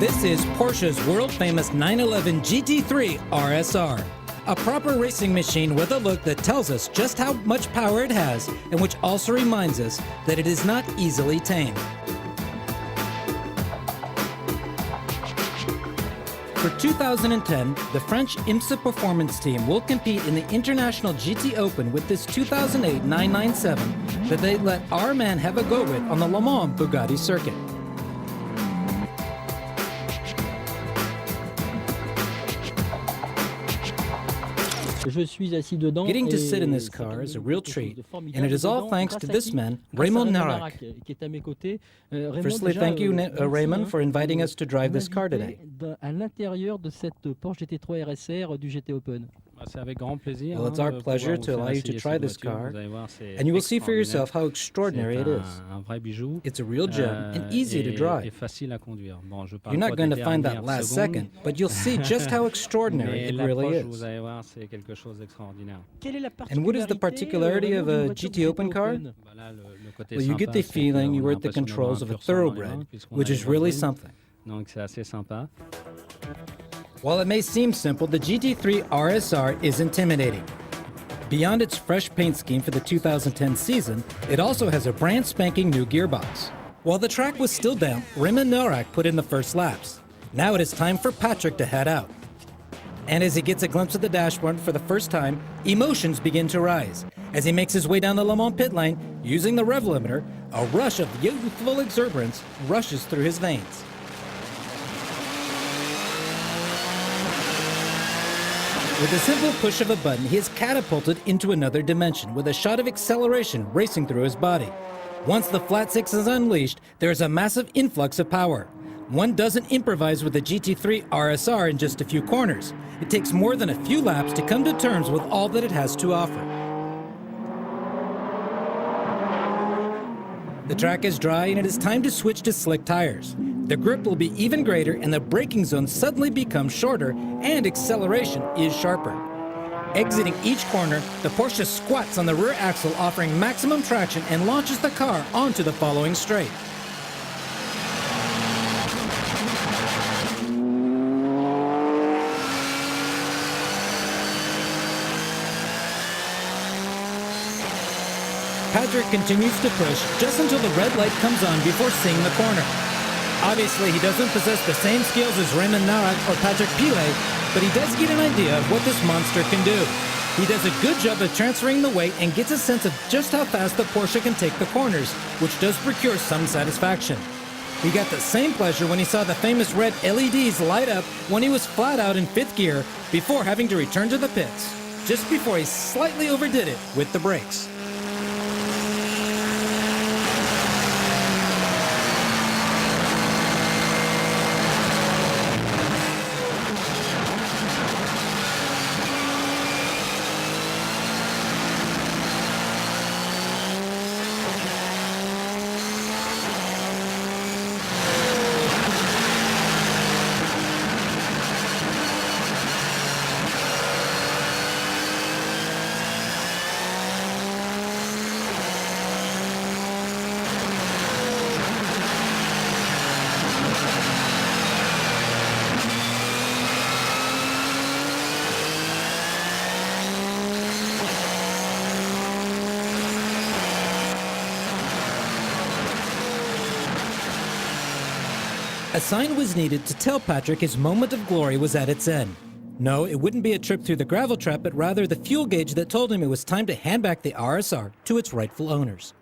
This is Porsche's world-famous 911 GT3 RSR. A proper racing machine with a look that tells us just how much power it has and which also reminds us that it is not easily tamed. For 2010, the French IMSA Performance team will compete in the International GT Open with this 2008 997 that they let our man have a go with on the Le Mans Bugatti circuit. Getting to sit in this car is a real treat, and it is all thanks to this man, Raymond Narac. Firstly, thank you, Raymond, for inviting us to drive this car today. Well, it's our pleasure to allow you to try this car, and you will see for yourself how extraordinary it is. It's a real gem and easy to drive. You're not going to find that last second, but you'll see just how extraordinary it really is. And what is the particularity of a GT Open car? Well, you get the feeling you were at the controls of a thoroughbred, which is really something. While it may seem simple, the GT3 RSR is intimidating. Beyond its fresh paint scheme for the 2010 season, it also has a brand spanking new gearbox. While the track was still damp, Raymond Narac put in the first laps. Now it is time for Patrick to head out. And as he gets a glimpse of the dashboard for the first time, emotions begin to rise. As he makes his way down the Le Mans pit lane, using the rev limiter, a rush of youthful exuberance rushes through his veins. With a simple push of a button, he is catapulted into another dimension with a shot of acceleration racing through his body. Once the flat six is unleashed, there is a massive influx of power. One doesn't improvise with the GT3 RSR in just a few corners. It takes more than a few laps to come to terms with all that it has to offer. The track is dry and it is time to switch to slick tires. The grip will be even greater and the braking zone suddenly becomes shorter and acceleration is sharper. Exiting each corner, the Porsche squats on the rear axle, offering maximum traction and launches the car onto the following straight. Patrick continues to push just until the red light comes on before seeing the corner. Obviously, he doesn't possess the same skills as Raymond Narac or Patrick Pilet, but he does get an idea of what this monster can do. He does a good job of transferring the weight and gets a sense of just how fast the Porsche can take the corners, which does procure some satisfaction. He got the same pleasure when he saw the famous red LEDs light up when he was flat out in fifth gear before having to return to the pits, just before he slightly overdid it with the brakes. A sign was needed to tell Patrick his moment of glory was at its end. No, it wouldn't be a trip through the gravel trap, but rather the fuel gauge that told him it was time to hand back the RSR to its rightful owners.